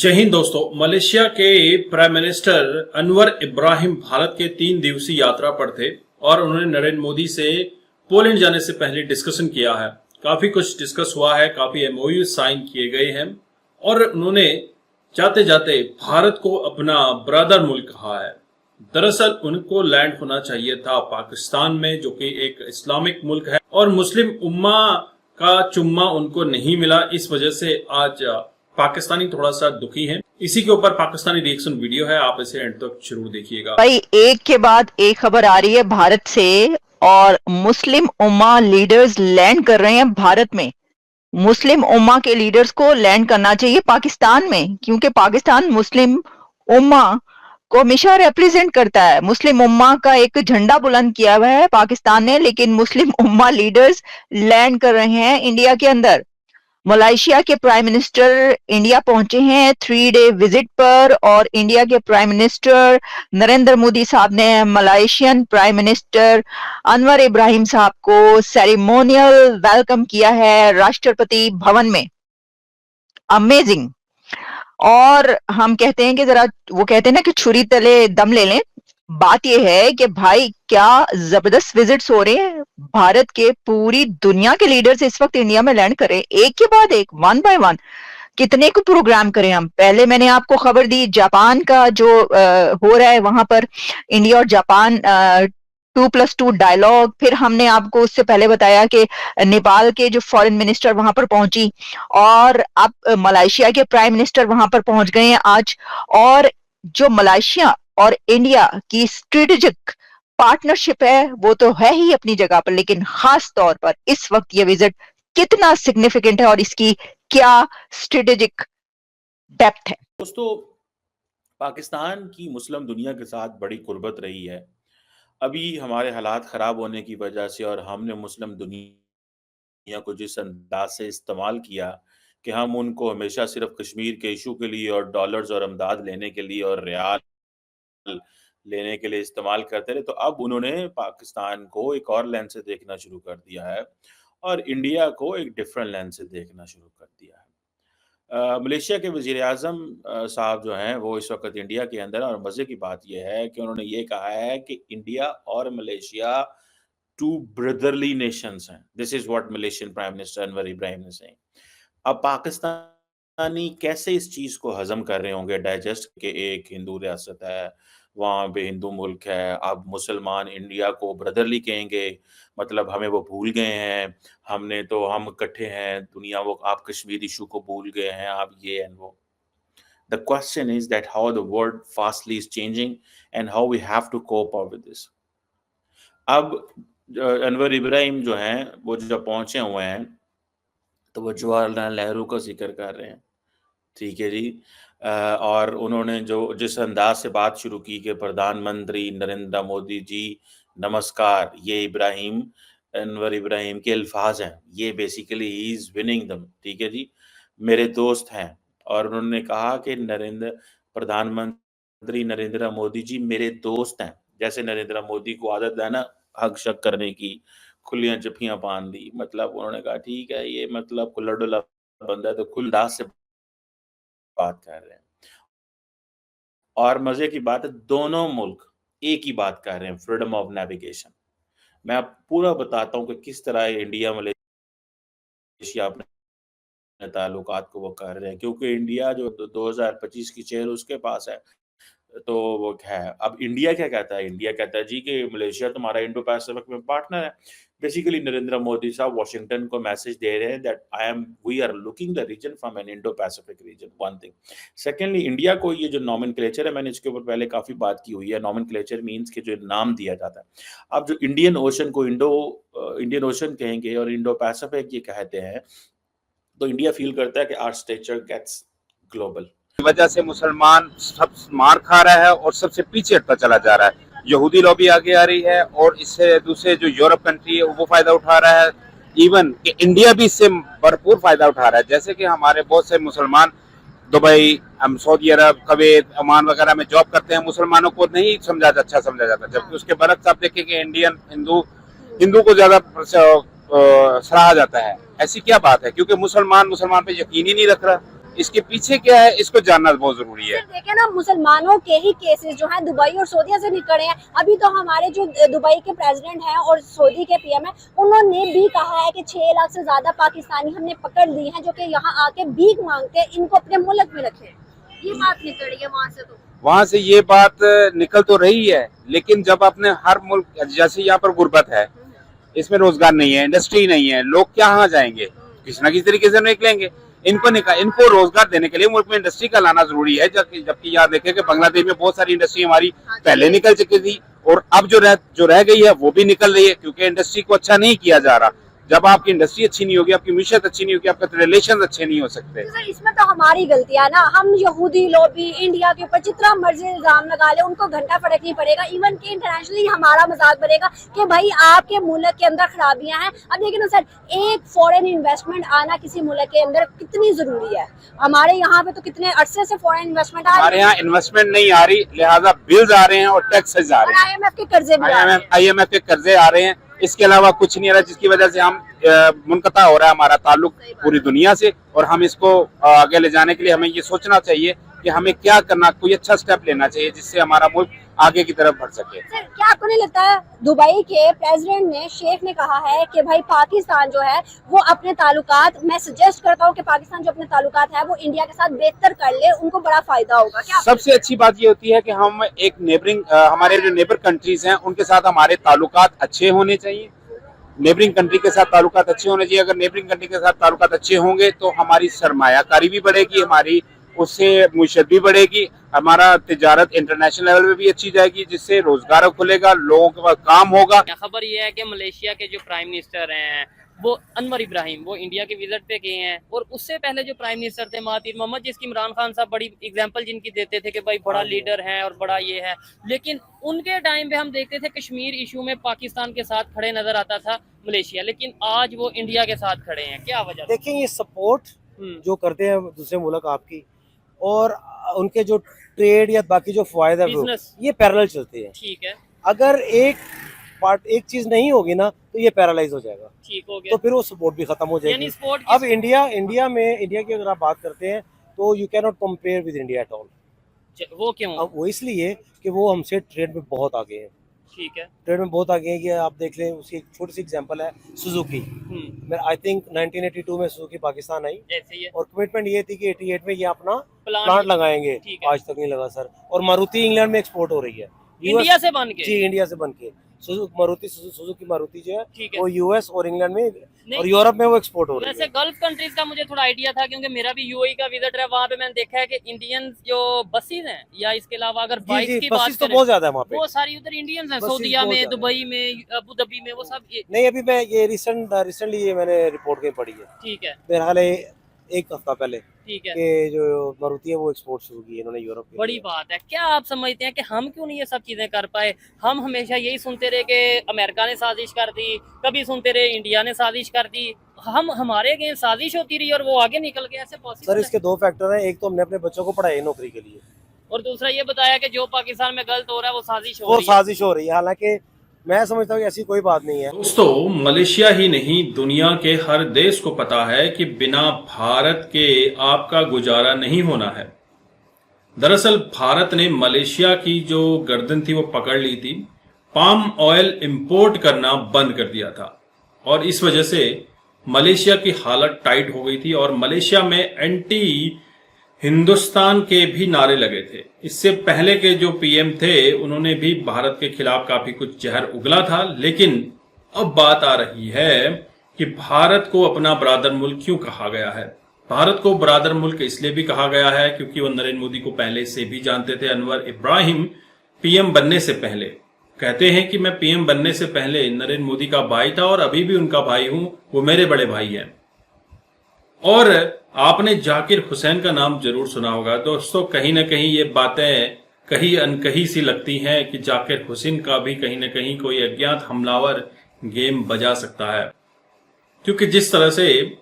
जय हिंद दोस्तों। मलेशिया के प्राइम मिनिस्टर अनवर इब्राहिम भारत के 3 दिवसीय यात्रा पर थे और उन्होंने नरेंद्र मोदी से पोलैंड जाने से पहले डिस्कशन किया है। काफी कुछ डिस्कस हुआ है, काफी एमओयू साइन किए गए हैं और उन्होंने जाते जाते भारत को अपना ब्रदर मुल्क कहा है। दरअसल उनको लैंड होना चाहिए था पाकिस्तान में, जो कि एक इस्लामिक मुल्क है, और मुस्लिम उम्मा का चुम्मा उनको नहीं मिला। इस वजह से आज पाकिस्तानी थोड़ा सा दुखी हैं। इसी के ऊपर पाकिस्तानी रिएक्शन वीडियो है, आप इसे एंड तक जरूर देखिएगा। भाई, एक के बाद एक खबर आ रही है भारत से और मुस्लिम उम्मा लीडर्स लैंड कर रहे हैं भारत में। मुस्लिम उम्मा के लीडर्स को लैंड करना चाहिए पाकिस्तान में, क्योंकि पाकिस्तान मुस्लिम उम्मा को हमेशा रिप्रेजेंट करता है। मुस्लिम उम्मा का एक झंडा बुलंद किया हुआ है पाकिस्तान ने, लेकिन मुस्लिम उम्मा लीडर्स लैंड कर रहे हैं इंडिया के अंदर। मलेशिया के प्राइम मिनिस्टर इंडिया पहुंचे हैं 3 डे विजिट पर और इंडिया के प्राइम मिनिस्टर नरेंद्र मोदी साहब ने Malaysian prime minister Anwar Ibrahim साहब को सेरेमोनियल वेलकम किया है राष्ट्रपति भवन में। अमेजिंग। और हम कहते हैं कि जरा, वो कहते हैं ना कि छुरी तले दम ले लें। बात यह है कि भाई, क्या जबरदस्त विजिट्स हो रहे हैं। भारत के पूरी दुनिया के लीडर्स इस वक्त इंडिया में लैंड करें, एक के बाद एक, वन बाय वन। कितने को प्रोग्राम करें हम। पहले मैंने आपको खबर दी जापान का जो हो रहा है वहां पर, इंडिया और जापान 2+2 डायलॉग। फिर हमने आपको उससे पहले बताया कि नेपाल के जो फॉरेन मिनिस्टर वहां पर पहुंची, और अब मलेशिया के प्राइम मिनिस्टर वहां पर पहुंच गए हैं आज। और जो मलेशिया और इंडिया की स्ट्रेटेजिक पार्टनरशिप है वो तो है ही अपनी जगह पर, लेकिन खास तौर पर इस वक्त ये विजिट कितना सिग्निफिकेंट है और इसकी क्या स्ट्रेटेजिक डेप्थ है। दोस्तों, पाकिस्तान की मुस्लिम दुनिया के साथ बड़ी कुर्बत रही है। अभी हमारे हालात ख़राब होने की वजह से और हमने मुस्लिम दुनिया को जिस अंदाज से इस्तेमाल किया कि हम उनको हमेशा सिर्फ कश्मीर के इशू के लिए और डॉलर्स और अमदाद लेने के लिए और रियाल लेने के लिए इस्तेमाल करते रहे, तो अब उन्होंने पाकिस्तान को एक और लेंस से देखना शुरू कर दिया है और इंडिया को एक डिफरेंट लेंस से देखना शुरू कर दिया है। मलेशिया के वज़ीर-ए-आज़म साहब जो हैं वो इस वक़्त इंडिया के अंदर, और मज़े की बात ये है कि उन्होंने ये कहा है कि इंडिया और मलेशिया 2 ब्रदरली नेशंस हैं। This is what Malaysian prime minister Anwar Ibrahim is saying. अब पाकिस्तानी कैसे इस चीज़ को हज़म कर रहे होंगे, डाइजेस्ट, कि एक हिंदू रियासत है, वहाँ पे हिंदू मुल्क है, अब मुसलमान इंडिया को ब्रदरली कहेंगे, मतलब हमें वो भूल गए हैं, हम इकट्ठे हैं, दुनिया, वो आप कश्मीर इशू को भूल गए हैं, आप ये एंड वो। The question is that how the world fastly is changing and how we have to cope up with this. अब अनवर इब्राहिम जो हैं वो जब पहुंचे हुए हैं तो वो जवाहरलाल नेहरू का जिक्र कर रहे हैं, ठीक है जी। और उन्होंने जो जिस अंदाज से बात शुरू की कि प्रधानमंत्री नरेंद्र मोदी जी नमस्कार, ये अनवर इब्राहिम के अल्फाज हैं, ये बेसिकली ही इज विनिंग दम, ठीक है जी, मेरे दोस्त हैं। और उन्होंने कहा कि प्रधानमंत्री नरेंद्र मोदी जी मेरे दोस्त हैं। जैसे नरेंद्र मोदी को आदत है ना हग शक करने की, खुलियां जफियां बांध दी, मतलब उन्होंने कहा ठीक है, ये मतलब खुला डुला बंदा है, तो खुलदास से बात कर रहे हैं। और मजे की बात है, दोनों मुल्क एक ही बात कर रहे हैं, फ्रीडम ऑफ नेविगेशन। मैं अब पूरा बताता हूँ कि किस तरह इंडिया मलेशिया अपने ताल्लुकात को वो कर रहे हैं, क्योंकि इंडिया जो 2025 की चेयर उसके पास है, तो वो है। अब इंडिया क्या कहता है? इंडिया कहता है जी कि मलेशिया तुम्हारा इंडो पैसिफिक में पार्टनर है। बेसिकली नरेंद्र मोदी साहब वाशिंगटन को मैसेज दे रहे हैं that we are looking the region from an Indo Pacific region, one thing. Secondly, India को ये जो नॉमेनक्लेचर है, मैंने इसके ऊपर पहले काफ़ी बात की हुई है। नॉमेनक्लेचर मीन्स कि जो नाम दिया जाता है। अब जो इंडियन ओशन को इंडियन ओशन कहेंगे और इंडो पैसिफिक ये कहते हैं, तो इंडिया फील करता है कि आवर स्टेचर गेट्स ग्लोबल। वजह से मुसलमान सब मार खा रहा है और सबसे पीछे हटता चला जा रहा है। यहूदी लॉबी आगे आ रही है और इससे दूसरे जो यूरोप कंट्री है वो फायदा उठा रहा है। इवन कि इंडिया भी इससे भरपूर फायदा उठा रहा है। जैसे कि हमारे बहुत से मुसलमान दुबई, सऊदी अरब, कुवैत, ओमान वगैरह में जॉब करते हैं, मुसलमानों को नहीं अच्छा समझा जाता, जबकि उसके बरक्स आप देखें कि इंडियन हिंदू को ज्यादा सराहा जाता है। ऐसी क्या बात है? क्योंकि मुसलमान पे यकीन ही नहीं रख रहा। इसके पीछे क्या है इसको जानना बहुत जरूरी है। देखिए ना, मुसलमानों के ही केसेस जो हैं दुबई और सऊदीया से निकले हैं। अभी तो हमारे जो दुबई के प्रेसिडेंट हैं और सऊदी के पीएम हैं, उन्होंने भी कहा है कि 6 लाख से ज्यादा पाकिस्तानी हमने पकड़ लिए हैं जो कि यहाँ आके भीख मांगते हैं, इनको अपने मुल्क में रखें। ये बात निकल रही है वहाँ से ये बात निकल तो रही है, लेकिन जब अपने हर मुल्क, जैसे यहाँ पर गुर्बत है, इसमें रोजगार नहीं है, इंडस्ट्री नहीं है, लोग कहाँ जाएंगे, किसी न किसी तरीके से निकलेंगे। इनको रोजगार देने के लिए मुल्क में इंडस्ट्री का लाना जरूरी है। जबकि याद देखें कि बांग्लादेश में बहुत सारी इंडस्ट्री हमारी पहले निकल चुकी थी और अब जो रह गई है वो भी निकल रही है, क्योंकि इंडस्ट्री को अच्छा नहीं किया जा रहा। जब आपकी इंडस्ट्री अच्छी नहीं होगी, आपकी मिशत अच्छी नहीं होगी, आपके रिलेशन अच्छे नहीं हो सकते। सर, इसमें तो हमारी गलती है ना। हम यहूदी लॉबी इंडिया के ऊपर जितना मर्जी इल्जाम लगा ले, उनको घंटा फर्क नहीं पड़ेगा। इवन कि इंटरनेशनली हमारा मजाक बनेगा कि भाई आपके मुल्क के अंदर खराबियां हैं। अब देखिए ना सर, एक फॉरेन इन्वेस्टमेंट आना किसी मुल्क के अंदर कितनी जरूरी है। हमारे यहाँ पे तो कितने अरसे से फॉरेन इन्वेस्टमेंट आ रही है, हमारे यहाँ इन्वेस्टमेंट नहीं आ रही, लिहाजा बिल्स आ रहे हैं और टैक्सेस आ रहे हैं, IMF के कर्जे भी आ रहे हैं। IMF के कर्जे आ रहे हैं। इसके अलावा कुछ नहीं आ रहा, जिसकी वजह से हम मुनक़ता हो रहा है हमारा ताल्लुक पूरी दुनिया से। और हम इसको आगे ले जाने के लिए हमें ये सोचना चाहिए कि हमें क्या करना, कोई अच्छा स्टेप लेना चाहिए जिससे हमारा मुल्क आगे की तरफ बढ़ सके। सर, क्या आपको नहीं लगता है दुबई के प्रेसिडेंट ने, शेख ने कहा है कि भाई पाकिस्तान जो है वो अपने ताल्लुकात, मैं सजेस्ट करता हूँ कि पाकिस्तान जो अपने ताल्लुकात है वो इंडिया के साथ बेहतर कर ले, उनको बड़ा फायदा होगा। क्या सबसे अच्छी बात ये होती है कि हम एक नेबरिंग, हमारे जो नेबर कंट्रीज हैं उनके साथ हमारे ताल्लुकात अच्छे होने चाहिए। नेबरिंग कंट्री के साथ ताल्लुकात अच्छे होने चाहिए। अगर नेबरिंग कंट्री के साथ ताल्लुकात अच्छे होंगे तो हमारी सरमायाकारी भी बढ़ेगी, हमारी उससे मुशत भी बढ़ेगी, हमारा तिजारत इंटरनेशनल लेवल पे भी अच्छी जाएगी, जिससे रोजगार खुलेगा, लोगों के पास काम होगा। खबर ये है कि मलेशिया के जो प्राइम मिनिस्टर हैं वो अनवर इब्राहिम, वो इंडिया के विजिट पे गए हैं। और उससे पहले जो प्राइम मिनिस्टर थे महातीर मोहम्मद, जिसकी इमरान खान साहब बड़ी एग्जांपल जिनकी देते थे कि भाई बड़ा लीडर है और बड़ा ये है, लेकिन उनके टाइम पे हम देखते थे कश्मीर इशू में पाकिस्तान के साथ खड़े नजर आता था मलेशिया, लेकिन आज वो इंडिया के साथ खड़े हैं। क्या वजह? देखिए, ये सपोर्ट जो करते हैं दूसरे मुल्क आपकी, और उनके जो ट्रेड या बाकी जो फायदा है ये पैरेलल चलते हैं। ठीक है, अगर एक चीज नहीं होगी ना तो ये पैरालाइज हो जाएगा। ठीक हो गया, तो फिर वो सपोर्ट भी खत्म हो जाएगी। अब इंडिया की अगर आप बात करते हैं तो you can not compare with India at all. वो क्यों? अब वो इसलिए कि वो हमसे ट्रेड में बहुत आगे हैं। ठीक है, ट्रेड में बहुत आगे हैं। कि आप देख लें, उसकी एक छोटी सी एग्जांपल है सुजुकी। आई थिंक 1982 में सुजुकी पाकिस्तान आई ऐसे ही है। और कमिटमेंट ये थी कि 88 में ये अपना प्लांट लगाएंगे। आज तक नहीं लगा सर। और मारुति इंग्लैंड में एक्सपोर्ट हो रही है, इंडिया से बन के। जी, इंडिया से बन के। सुजुकी मारुति जो है ठीक है, वो यूएस और इंग्लैंड में और यूरोप में वो एक्सपोर्ट हो रही है। वैसे गल्फ कंट्रीज का मुझे थोड़ा आइडिया था, क्योंकि मेरा भी यूएई का विजिट है। वहाँ पे मैंने देखा है कि इंडियन जो बसेस हैं, या इसके अलावा अगर बाइक्स की बात तो बहुत ज्यादा है वहाँ पे, वो सारी उधर इंडियंस हैं। सऊदीया में, दुबई में, अबू धाबी में, वो सब नहीं। अभी मैं ये रिसेंटली ये मैंने रिपोर्ट कहीं पढ़ी है। ठीक है, मेरे ख्याल है 1 हफ्ता पहले। ठीक है, कि जो मारुति है वो एक्सपोर्ट शुरू की है इन्होंने यूरोप के। बड़ी बात है। क्या आप समझते हैं कि हम क्यों नहीं ये सब चीजें कर पाए? हम हमेशा यही सुनते रहे कि अमेरिका ने साजिश कर दी, कभी सुनते रहे इंडिया ने साजिश कर दी। हमारे अगेंस्ट साजिश होती रही और वो आगे निकल गए। ऐसे पॉसिबल? सर, इसके 2 फैक्टर हैं। एक तो हमने अपने बच्चों को पढ़ाई नौकरी के लिए, और दूसरा ये बताया कि जो पाकिस्तान में गलत हो रहा है वो साजिश हो रही है। हालांकि मैं समझता हूँ कि ऐसी कोई बात नहीं है। दोस्तों, मलेशिया ही नहीं, दुनिया के हर देश को पता है कि बिना भारत के आपका गुजारा नहीं होना है। दरअसल भारत ने मलेशिया की जो गर्दन थी वो पकड़ ली थी। पाम ऑयल इंपोर्ट करना बंद कर दिया था और इस वजह से मलेशिया की हालत टाइट हो गई थी और मलेशिया में एंटी हिंदुस्तान के भी नारे लगे थे। इससे पहले के जो पीएम थे उन्होंने भी भारत के खिलाफ काफी कुछ जहर उगला था। लेकिन अब बात आ रही है कि भारत को अपना बरादर मुल्क क्यों कहा गया है। भारत को बरादर मुल्क इसलिए भी कहा गया है क्योंकि वो नरेंद्र मोदी को पहले से भी जानते थे। अनवर इब्राहिम पीएम बनने से पहले कहते हैं कि मैं पीएम बनने से पहले नरेंद्र मोदी का भाई था और अभी भी उनका भाई हूं, वो मेरे बड़े भाई हैं। और आपने जाकिर हुसैन का नाम जरूर सुना होगा। दोस्तों, कहीं ना कहीं ये बातें कहीं अनकही सी लगती हैं कि जाकिर हुसैन का भी कहीं ना कहीं कोई अज्ञात हमलावर गेम बजा सकता है, क्योंकि जिस तरह से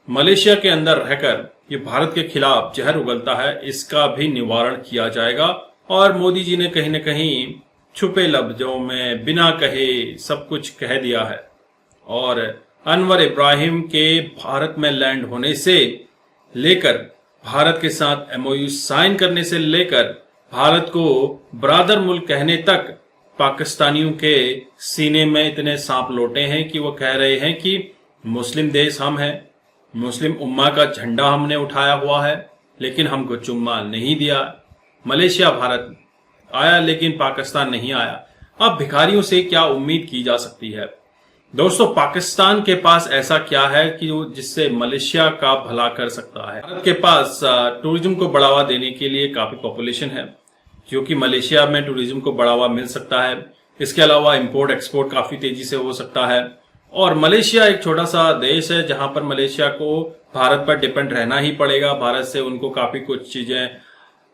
मलेशिया के अंदर रहकर ये भारत के खिलाफ जहर उगलता है, इसका भी निवारण किया जाएगा। और मोदी जी ने कहीं ना कहीं छुपे लफ्जों में बिना कहे सब कुछ कह दिया है। और अनवर इब्राहिम के भारत में लैंड होने से लेकर भारत के साथ एमओयू साइन करने से लेकर भारत को ब्रादर मुल्क कहने तक पाकिस्तानियों के सीने में इतने सांप लौटे हैं कि वो कह रहे हैं कि मुस्लिम देश हम हैं, मुस्लिम उम्मा का झंडा हमने उठाया हुआ है, लेकिन हमको चुम्मा नहीं दिया। मलेशिया भारत आया लेकिन पाकिस्तान नहीं आया। अब भिखारियों से क्या उम्मीद की जा सकती है? दोस्तों, पाकिस्तान के पास ऐसा क्या है कि वो जिससे मलेशिया का भला कर सकता है? भारत के पास टूरिज्म को बढ़ावा देने के लिए काफी पॉपुलेशन है, क्योंकि मलेशिया में टूरिज्म को बढ़ावा मिल सकता है। इसके अलावा इंपोर्ट एक्सपोर्ट काफी तेजी से हो सकता है। और मलेशिया एक छोटा सा देश है जहां पर मलेशिया को भारत पर डिपेंड रहना ही पड़ेगा। भारत से उनको काफी कुछ चीजें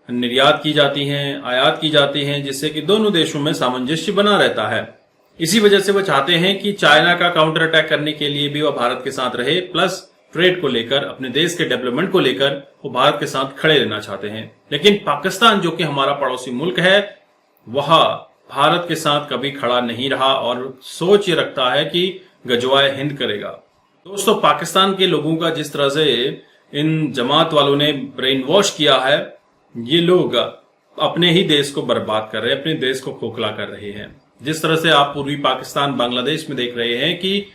निर्यात की जाती हैं, आयात की जाती हैं, जिससे कि दोनों देशों में सामंजस्य बना रहता है। इसी वजह से वो चाहते हैं कि चाइना का काउंटर अटैक करने के लिए भी वह भारत के साथ रहे, प्लस ट्रेड को लेकर, अपने देश के डेवलपमेंट को लेकर वो भारत के साथ खड़े रहना चाहते हैं। लेकिन पाकिस्तान जो कि हमारा पड़ोसी मुल्क है, वह भारत के साथ कभी खड़ा नहीं रहा और सोच ये रखता है कि गजवाए हिंद करेगा। दोस्तों, पाकिस्तान के लोगों का जिस तरह से इन जमात वालों ने ब्रेन वॉश किया है, ये लोग अपने ही देश को बर्बाद कर रहे हैं, अपने देश को खोखला कर रहे हैं। जिस तरह से आप पूर्वी पाकिस्तान बांग्लादेश में देख रहे हैं कि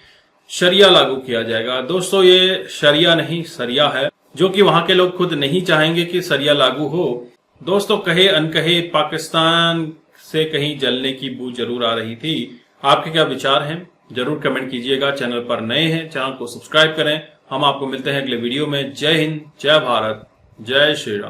शरिया लागू किया जाएगा। दोस्तों, ये शरिया नहीं सरिया है, जो कि वहां के लोग खुद नहीं चाहेंगे कि सरिया लागू हो। दोस्तों, कहे अनकहे पाकिस्तान से कहीं जलने की बू जरूर आ रही थी। आपके क्या विचार हैं? जरूर कमेंट कीजिएगा। चैनल पर नए हैं, चैनल को सब्सक्राइब करें। हम आपको मिलते हैं अगले वीडियो में। जय हिंद, जय भारत, जय श्री राम।